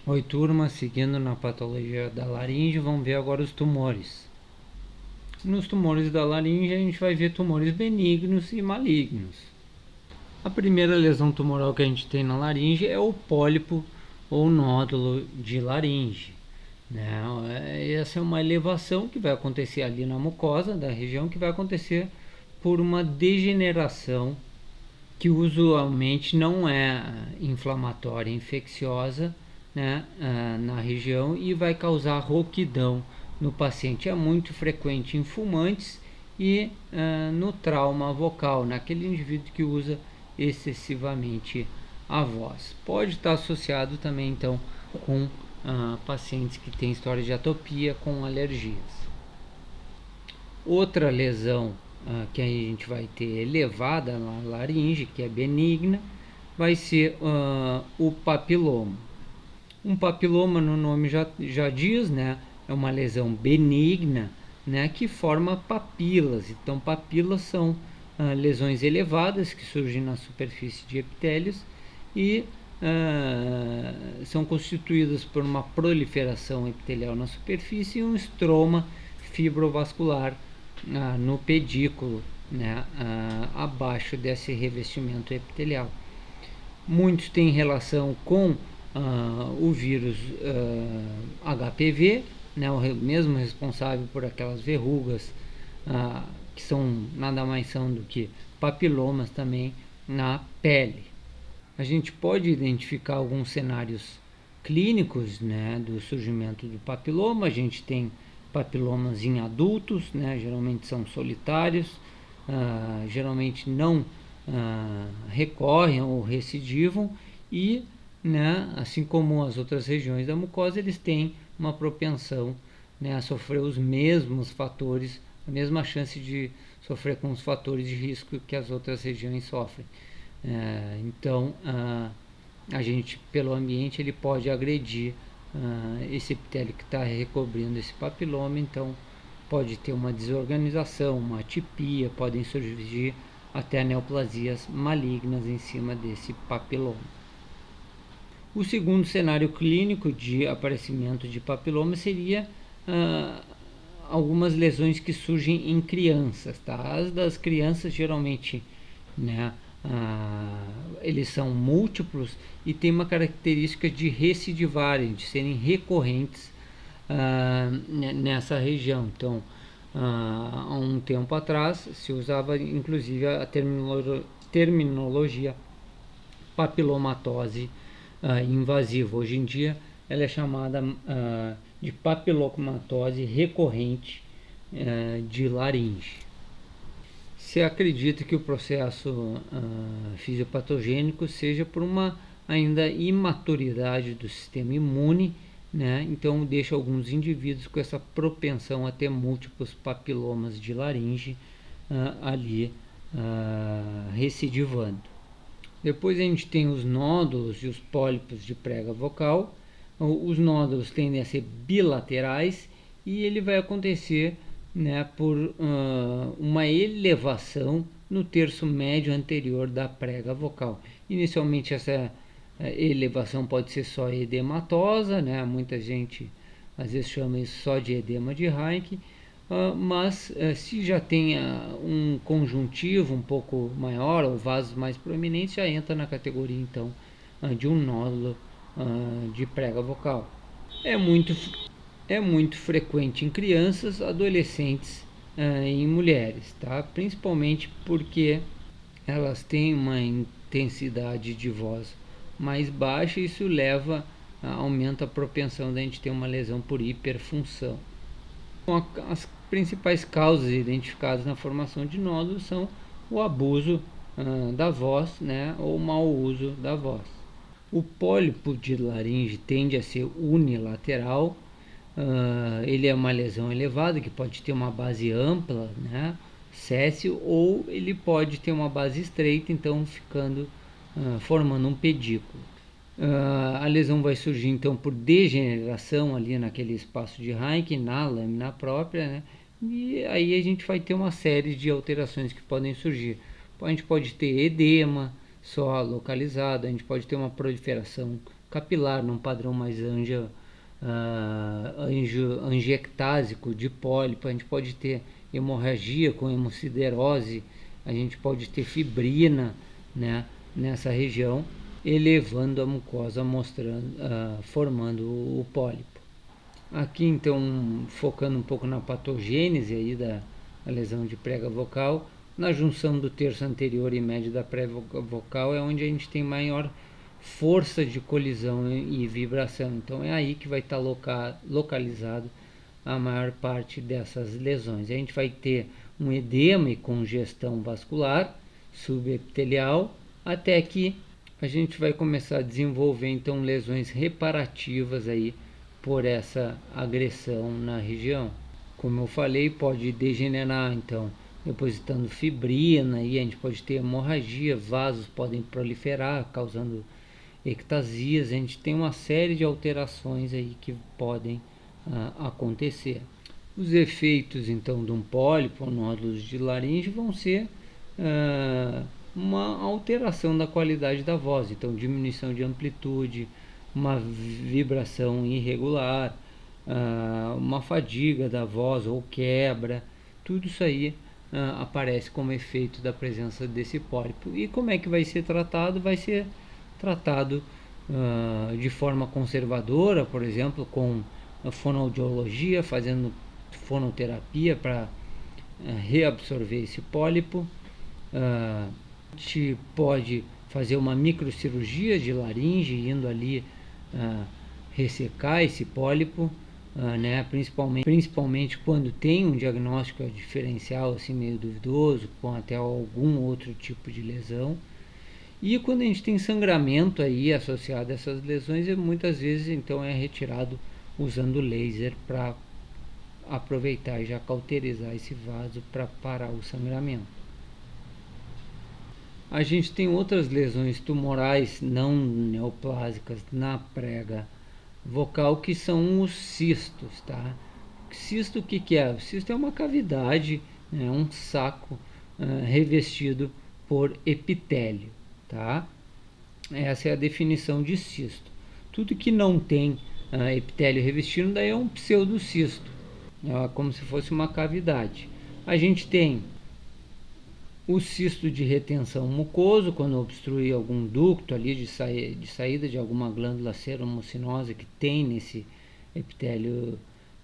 Oi, turma, seguindo na patologia da laringe, vamos ver agora os tumores. Nos tumores da laringe, a gente vai ver tumores benignos e malignos. A primeira lesão tumoral que a gente tem na laringe é o pólipo ou nódulo de laringe. Essa é uma elevação que vai acontecer ali na mucosa da região, que vai acontecer por uma degeneração que usualmente não é inflamatória, infecciosa, na região, e vai causar rouquidão no paciente. É muito frequente em fumantes e no trauma vocal, naquele indivíduo que usa excessivamente a voz. Pode estar associado também então com pacientes que têm história de atopia com alergias. Outra lesão que a gente vai ter elevada na laringe, que é benigna, vai ser o papiloma. Um papiloma, no nome já diz, né? É uma lesão benigna, né? Que forma papilas. Então, papilas são lesões elevadas que surgem na superfície de epitélios e são constituídas por uma proliferação epitelial na superfície e um estroma fibrovascular no pedículo, abaixo desse revestimento epitelial. Muitos têm relação com o vírus HPV, o mesmo responsável por aquelas verrugas que são nada mais são do que papilomas também na pele. A gente pode identificar alguns cenários clínicos, do surgimento do papiloma. A gente tem papilomas em adultos, geralmente são solitários, geralmente não recorrem ou recidivam e, assim como as outras regiões da mucosa, eles têm uma propensão a sofrer os mesmos fatores, a mesma chance de sofrer com os fatores de risco que as outras regiões sofrem. Então, a gente, pelo ambiente, ele pode agredir esse epitélio que está recobrindo esse papiloma. Então, pode ter uma desorganização, uma atipia, podem surgir até neoplasias malignas em cima desse papiloma. O segundo cenário clínico de aparecimento de papiloma seria algumas lesões que surgem em crianças. As das crianças, geralmente, eles são múltiplos e tem uma característica de recidivarem, de serem recorrentes nessa região. Então, há um tempo atrás se usava inclusive a terminologia papilomatose invasiva. Hoje em dia ela é chamada de papilomatose recorrente de laringe. Se acredita que o processo fisiopatogênico seja por uma ainda imaturidade do sistema imune, então deixa alguns indivíduos com essa propensão a ter múltiplos papilomas de laringe ali recidivando. Depois a gente tem os nódulos e os pólipos de prega vocal. Os nódulos tendem a ser bilaterais e ele vai acontecer por uma elevação no terço médio anterior da prega vocal. Inicialmente essa elevação pode ser só edematosa, muita gente às vezes chama isso só de edema de Reinke, mas se já tem um conjuntivo um pouco maior ou vasos mais proeminentes, já entra na categoria então de um nódulo de prega vocal. É muito frequente em crianças, adolescentes e mulheres, principalmente porque elas têm uma intensidade de voz mais baixa e isso aumenta a propensão da gente ter uma lesão por hiperfunção. As principais causas identificadas na formação de nódulos são o abuso da voz, ou o mau uso da voz. O pólipo de laringe tende a ser unilateral. Ele é uma lesão elevada que pode ter uma base ampla, séssil, ou ele pode ter uma base estreita, então formando um pedículo. A lesão vai surgir então por degeneração ali naquele espaço de Reinke, na lâmina própria, e aí a gente vai ter uma série de alterações que podem surgir. A gente pode ter edema só localizado, a gente pode ter uma proliferação capilar, num padrão mais angiectásico de pólipo. A gente pode ter hemorragia com hemosiderose, a gente pode ter fibrina, né, nessa região, elevando a mucosa, formando o pólipo. Aqui então, focando um pouco na patogênese aí da lesão de prega vocal, na junção do terço anterior e médio da prega vocal é onde a gente tem maior força de colisão e vibração. Então é aí que vai estar localizado a maior parte dessas lesões. A gente vai ter um edema e congestão vascular subepitelial, até que a gente vai começar a desenvolver então lesões reparativas aí por essa agressão na região. Como eu falei, pode degenerar então depositando fibrina, e a gente pode ter hemorragia, vasos podem proliferar causando ectasias. A gente tem uma série de alterações aí que podem acontecer. Os efeitos então de um pólipo ou nódulos de laringe vão ser uma alteração da qualidade da voz, então diminuição de amplitude, uma vibração irregular, uma fadiga da voz ou quebra. Tudo isso aí aparece como efeito da presença desse pólipo. E como é que vai ser tratado? Vai ser tratado de forma conservadora, por exemplo, com a fonoaudiologia, fazendo fonoterapia para reabsorver esse pólipo. A gente pode fazer uma microcirurgia de laringe, indo ali ressecar esse pólipo, né? Principalmente quando tem um diagnóstico diferencial assim meio duvidoso, com até algum outro tipo de lesão. E quando a gente tem sangramento aí associado a essas lesões, muitas vezes então é retirado usando laser para aproveitar e já cauterizar esse vaso para parar o sangramento. A gente tem outras lesões tumorais não neoplásicas na prega vocal, que são os cistos, tá? Cisto, o que é? O cisto é uma cavidade, né, um saco revestido por epitélio, tá? Essa é a definição de cisto. Tudo que não tem epitélio revestido, daí é um pseudocisto, como se fosse uma cavidade. A gente tem o cisto de retenção mucoso, quando obstrui algum ducto ali de saída de alguma glândula seromucinosa que tem nesse epitélio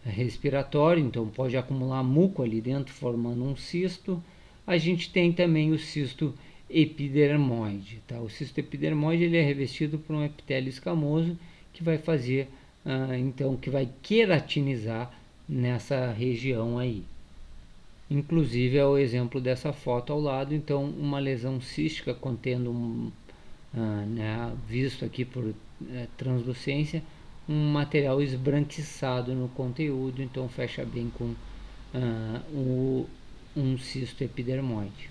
respiratório, então pode acumular muco ali dentro, formando um cisto. A gente tem também o cisto epidermoide, tá? O cisto epidermoide ele é revestido por um epitélio escamoso que vai fazer, então, que vai queratinizar nessa região aí. Inclusive é o exemplo dessa foto ao lado, então uma lesão cística contendo, né, visto aqui por translucência, um material esbranquiçado no conteúdo, então fecha bem com um cisto epidermoide.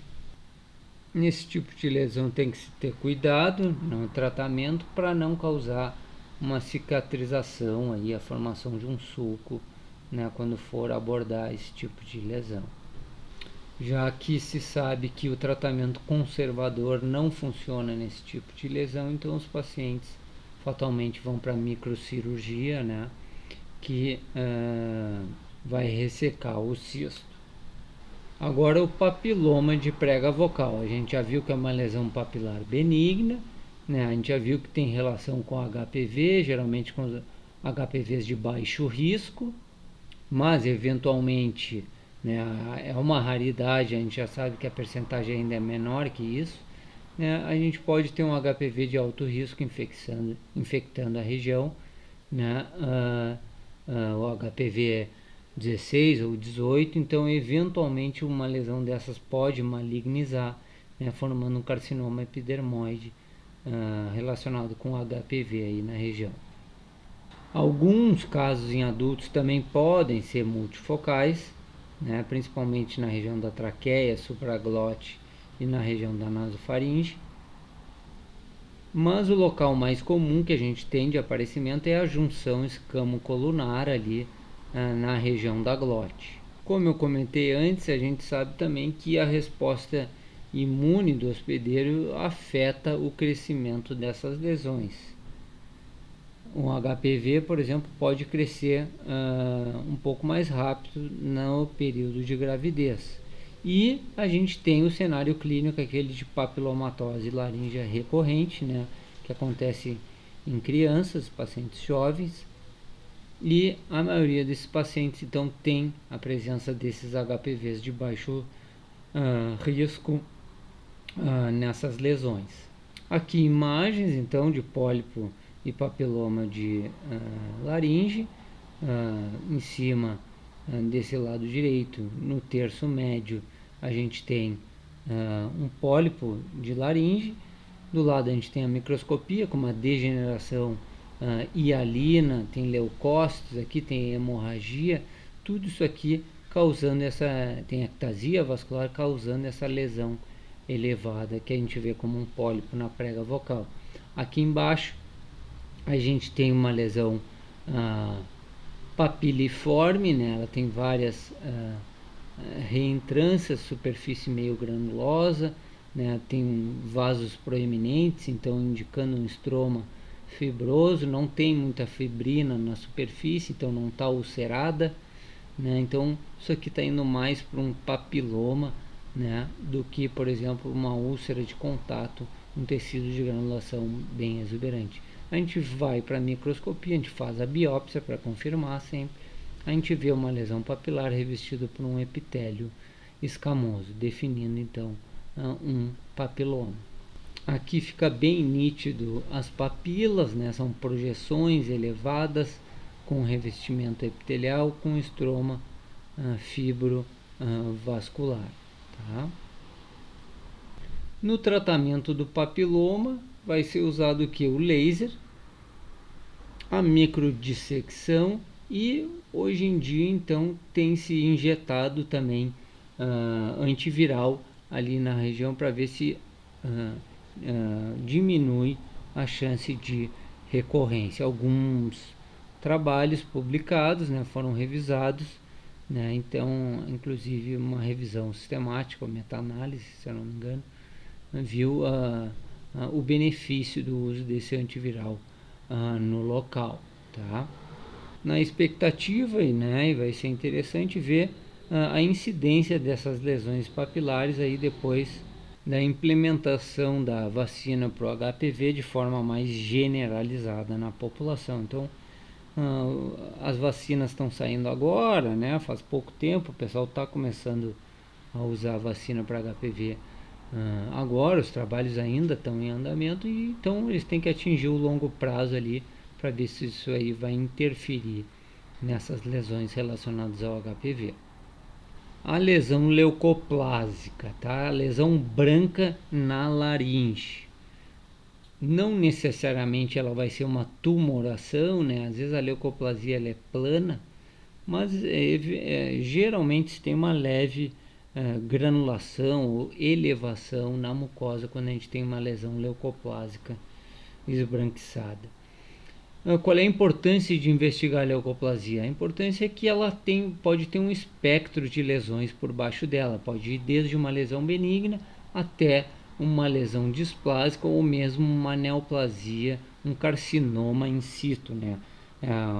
Nesse tipo de lesão tem que se ter cuidado no tratamento para não causar uma cicatrização, aí, a formação de um sulco, né, quando for abordar esse tipo de lesão. Já que se sabe que o tratamento conservador não funciona nesse tipo de lesão, então os pacientes fatalmente vão para microcirurgia, né, que vai ressecar o cisto. Agora o papiloma de prega vocal, a gente já viu que é uma lesão papilar benigna, né, a gente já viu que tem relação com HPV, geralmente com HPVs de baixo risco, mas eventualmente, né, é uma raridade, a gente já sabe que a percentagem ainda é menor que isso, né, a gente pode ter um HPV de alto risco infectando a região, né, o HPV 16 ou 18, então eventualmente uma lesão dessas pode malignizar, né, formando um carcinoma epidermoide relacionado com HPV aí na região. Alguns casos em adultos também podem ser multifocais, né, principalmente na região da traqueia, supraglote e na região da nasofaringe. Mas o local mais comum que a gente tem de aparecimento é a junção escamo-colunar ali na região da glote. Como eu comentei antes, a gente sabe também que a resposta imune do hospedeiro afeta o crescimento dessas lesões. um HPV, por exemplo, pode crescer um pouco mais rápido no período de gravidez. E a gente tem o cenário clínico, aquele de papilomatose laríngea recorrente, né, que acontece em crianças, pacientes jovens, e a maioria desses pacientes então tem a presença desses HPVs de baixo risco nessas lesões. Aqui imagens então de pólipo e papiloma de laringe. Em cima desse lado direito, no terço médio, a gente tem um pólipo de laringe. Do lado a gente tem a microscopia com uma degeneração hialina, tem leucócitos, aqui tem hemorragia, tudo isso aqui causando tem ectasia vascular causando essa lesão elevada que a gente vê como um pólipo na prega vocal. Aqui embaixo a gente tem uma lesão papiliforme, né? Ela tem várias reentrâncias, superfície meio granulosa, né? Tem vasos proeminentes, então indicando um estroma fibroso, não tem muita fibrina na superfície, então não está ulcerada, né? Então isso aqui está indo mais para um papiloma, né, do que, por exemplo, uma úlcera de contato, um tecido de granulação bem exuberante. A gente vai para a microscopia, a gente faz a biópsia para confirmar sempre. A gente vê uma lesão papilar revestida por um epitélio escamoso, definindo então um papiloma. Aqui fica bem nítido as papilas, né? São projeções elevadas com revestimento epitelial com estroma fibrovascular. Tá? No tratamento do papiloma vai ser usado o laser, a microdissecção e hoje em dia então tem se injetado também antiviral ali na região para ver se diminui a chance de recorrência. Alguns trabalhos publicados, né, foram revisados, né, então inclusive uma revisão sistemática, ou meta-análise, se eu não me engano, viu o benefício do uso desse antiviral no local, tá? Na expectativa, né, vai ser interessante ver a incidência dessas lesões papilares aí depois da implementação da vacina para o HPV de forma mais generalizada na população. Então, as vacinas estão saindo agora, né? Faz pouco tempo, o pessoal está começando a usar a vacina para HPV agora, os trabalhos ainda estão em andamento, e então eles têm que atingir o longo prazo ali para ver se isso aí vai interferir nessas lesões relacionadas ao HPV. A lesão leucoplásica, tá? A lesão branca na laringe. Não necessariamente ela vai ser uma tumoração, né? Às vezes a leucoplasia ela é plana, mas geralmente se tem uma leve granulação ou elevação na mucosa quando a gente tem uma lesão leucoplásica esbranquiçada. Qual é a importância de investigar a leucoplasia? A importância é que ela pode ter um espectro de lesões por baixo dela, pode ir desde uma lesão benigna até uma lesão displásica ou mesmo uma neoplasia, um carcinoma in situ, né?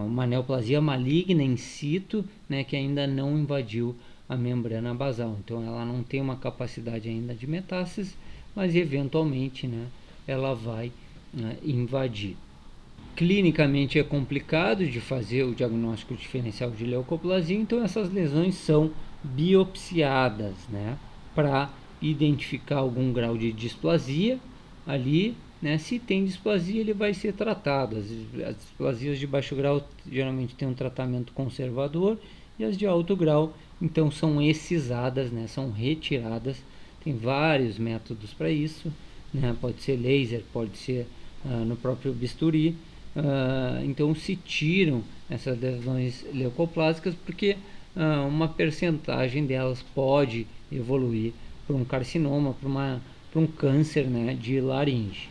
Uma neoplasia maligna in situ, né, que ainda não invadiu a membrana basal, então ela não tem uma capacidade ainda de metástase, mas eventualmente, né, ela vai invadir. Clinicamente é complicado de fazer o diagnóstico diferencial de leucoplasia, então essas lesões são biopsiadas, né, para identificar algum grau de displasia ali, né? Se tem displasia, ele vai ser tratado. As displasias de baixo grau geralmente têm um tratamento conservador, e as de alto grau então são excisadas, né? São retiradas. Tem vários métodos para isso, né? Pode ser laser, pode ser no próprio bisturi. Então se tiram essas lesões leucoplásicas porque uma percentagem delas pode evoluir para um carcinoma, para um câncer, né, de laringe.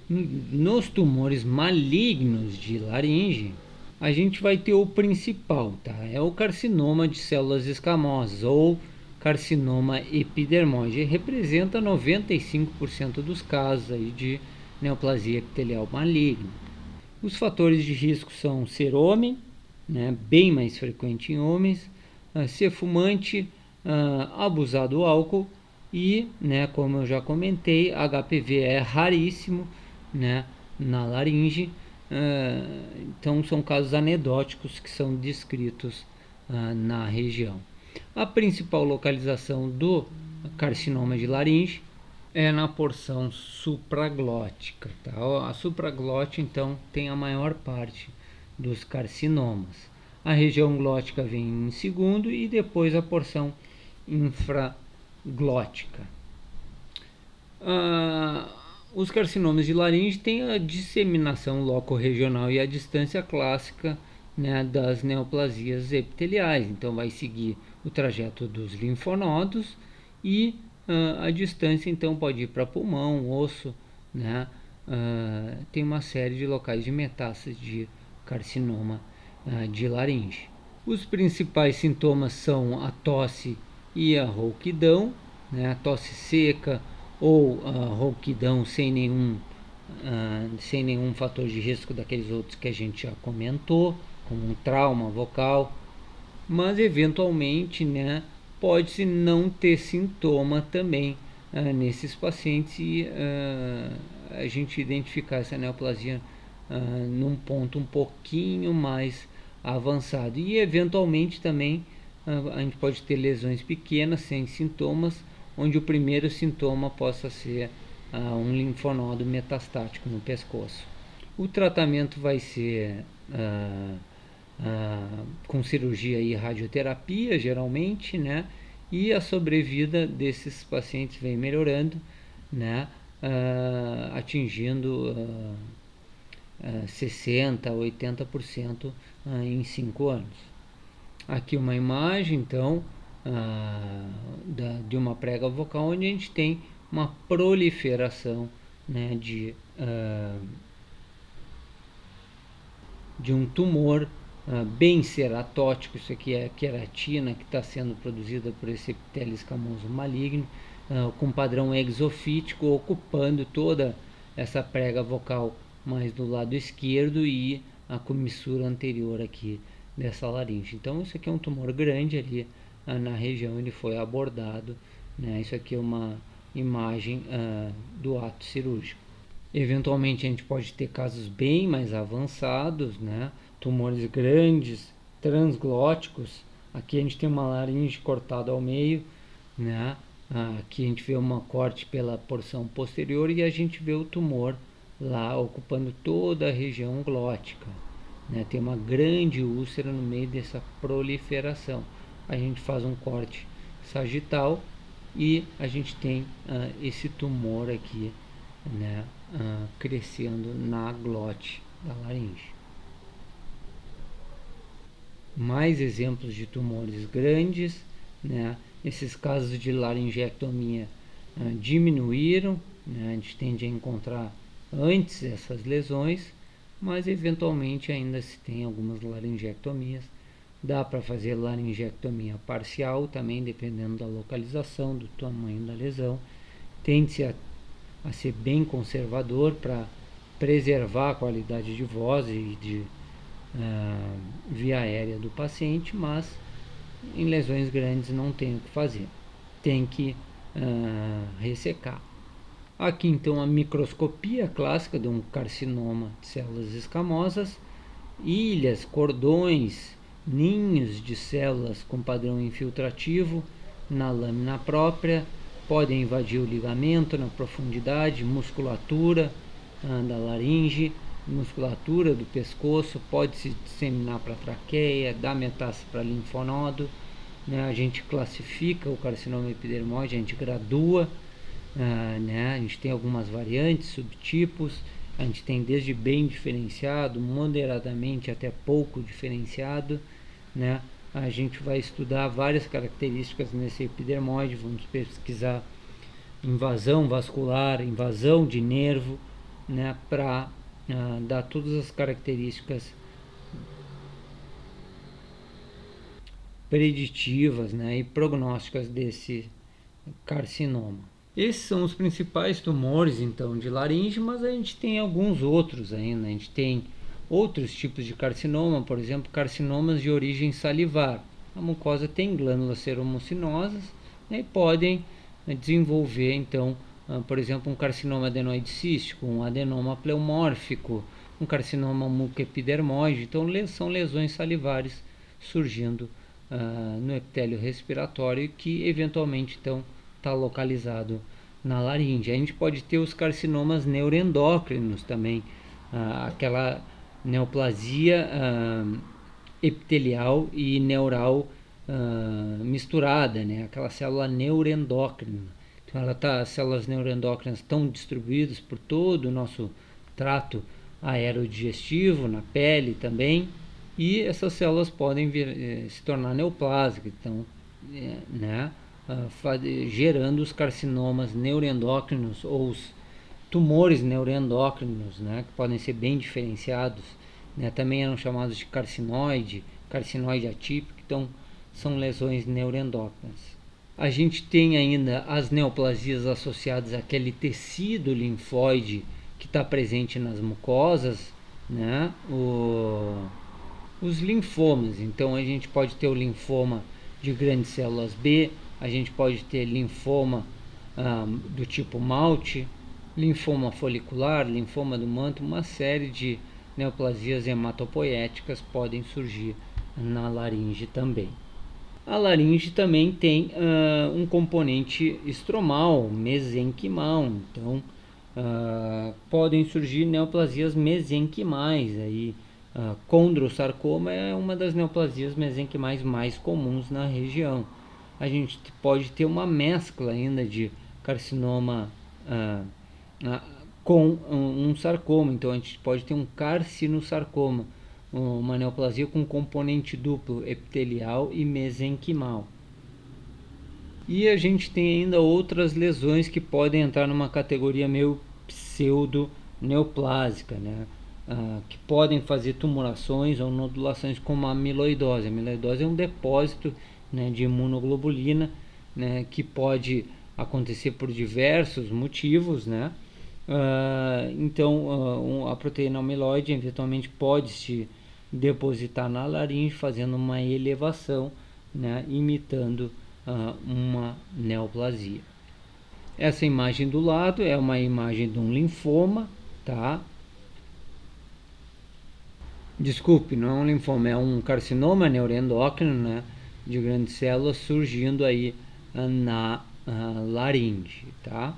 Nos tumores malignos de laringe, a gente vai ter o principal, tá? É o carcinoma de células escamosas ou carcinoma epidermoide. Representa 95% dos casos aí de neoplasia epitelial maligna. Os fatores de risco são ser homem, né, bem mais frequente em homens, ser fumante, abusar do álcool e, né, como eu já comentei, HPV é raríssimo, né, na laringe. Então são casos anedóticos que são descritos na região. A principal localização do carcinoma de laringe é na porção supraglótica. Tá? A supraglótica, então, tem a maior parte dos carcinomas. A região glótica vem em segundo e depois a porção infraglótica. Os carcinomas de laringe têm a disseminação locorregional e a distância clássica, né, das neoplasias epiteliais. Então vai seguir o trajeto dos linfonodos e a distância então pode ir para pulmão, osso, né? Tem uma série de locais de metástase de carcinoma de laringe. Os principais sintomas são a tosse e a rouquidão, né? A tosse seca ou a rouquidão sem nenhum fator de risco daqueles outros que a gente já comentou, como um trauma vocal, mas eventualmente, né, pode-se não ter sintoma também nesses pacientes e a gente identificar essa neoplasia num ponto um pouquinho mais avançado. E eventualmente também a gente pode ter lesões pequenas sem sintomas, onde o primeiro sintoma possa ser um linfonodo metastático no pescoço. O tratamento vai ser com cirurgia e radioterapia, geralmente, né? E a sobrevida desses pacientes vem melhorando, né? Atingindo 60% a 80% em 5 anos. Aqui uma imagem, então, de uma prega vocal, onde a gente tem uma proliferação, né, de um tumor bem ceratótico. Isso aqui é queratina que está sendo produzida por esse epitélio escamoso maligno, com padrão exofítico, ocupando toda essa prega vocal mais do lado esquerdo e a comissura anterior aqui dessa laringe. Então isso aqui é um tumor grande ali na região, ele foi abordado, né? Isso aqui é uma imagem do ato cirúrgico. Eventualmente a gente pode ter casos bem mais avançados, né? Tumores grandes, transglóticos. Aqui a gente tem uma laringe cortada ao meio, né? Aqui a gente vê uma corte pela porção posterior e a gente vê o tumor lá ocupando toda a região glótica, né? Tem uma grande úlcera no meio dessa proliferação. A gente faz um corte sagital e a gente tem esse tumor aqui, né, crescendo na glote da laringe. Mais exemplos de tumores grandes, né? Esses casos de laringectomia diminuíram, né? A gente tende a encontrar antes essas lesões, mas eventualmente ainda se tem algumas laringectomias. Dá para fazer laringectomia parcial também, dependendo da localização, do tamanho da lesão. Tende-se a ser bem conservador para preservar a qualidade de voz e de via aérea do paciente, mas em lesões grandes não tem o que fazer, tem que ressecar. Aqui então a microscopia clássica de um carcinoma de células escamosas, ilhas, cordões, ninhos de células com padrão infiltrativo na lâmina própria, podem invadir o ligamento na profundidade, musculatura da laringe, musculatura do pescoço, pode se disseminar para a traqueia, dar metástase para linfonodo, né? A gente classifica o carcinoma epidermoide, a gente gradua, né? A gente tem algumas variantes, subtipos, a gente tem desde bem diferenciado, moderadamente até pouco diferenciado, né? A gente vai estudar várias características nesse epidermoide, vamos pesquisar invasão vascular, invasão de nervo, né, para dar todas as características preditivas, né, e prognósticas desse carcinoma. Esses são os principais tumores então de laringe, mas a gente tem alguns outros ainda. A gente tem Outros tipos de carcinoma, por exemplo, carcinomas de origem salivar. A mucosa tem glândulas seromucinosas, né, e podem desenvolver, então, por exemplo, um carcinoma adenoide cístico, um adenoma pleomórfico, um carcinoma mucoepidermoide. Então, são lesões salivares surgindo no epitélio respiratório que, eventualmente, então, está localizado na laringe. A gente pode ter os carcinomas neuroendócrinos também, aquela neoplasia epitelial e neural misturada, né? Aquela célula neuroendócrina. Então, as células neuroendócrinas estão distribuídas por todo o nosso trato aerodigestivo, na pele também, e essas células podem se tornar neoplásicas, então, né? Gerando os carcinomas neuroendócrinos ou os tumores neuroendócrinos, né, que podem ser bem diferenciados, né, também eram chamados de carcinoide atípico, então são lesões neuroendócrinas. A gente tem ainda as neoplasias associadas àquele tecido linfóide que está presente nas mucosas, né, os linfomas. Então a gente pode ter o linfoma de grandes células B, a gente pode ter linfoma do tipo Malte, linfoma folicular, linfoma do manto, uma série de neoplasias hematopoéticas podem surgir na laringe também. A laringe também tem um componente estromal, mesenquimal, então podem surgir neoplasias mesenquimais. Aí, condrosarcoma é uma das neoplasias mesenquimais mais comuns na região. A gente pode ter uma mescla ainda de carcinoma com um sarcoma, então a gente pode ter um carcinosarcoma, uma neoplasia com componente duplo epitelial e mesenquimal. E a gente tem ainda outras lesões que podem entrar numa categoria meio pseudo-neoplásica, né? Que podem fazer tumorações ou nodulações, como a amiloidose. A amiloidose é um depósito, né, de imunoglobulina, né, que pode acontecer por diversos motivos, né? Então, a proteína amiloide eventualmente pode se depositar na laringe, fazendo uma elevação, né, imitando uma neoplasia. Essa imagem do lado é uma imagem de um linfoma, tá? Desculpe, não é um linfoma, é um carcinoma neuroendócrino, né, de grandes células surgindo aí na laringe, tá?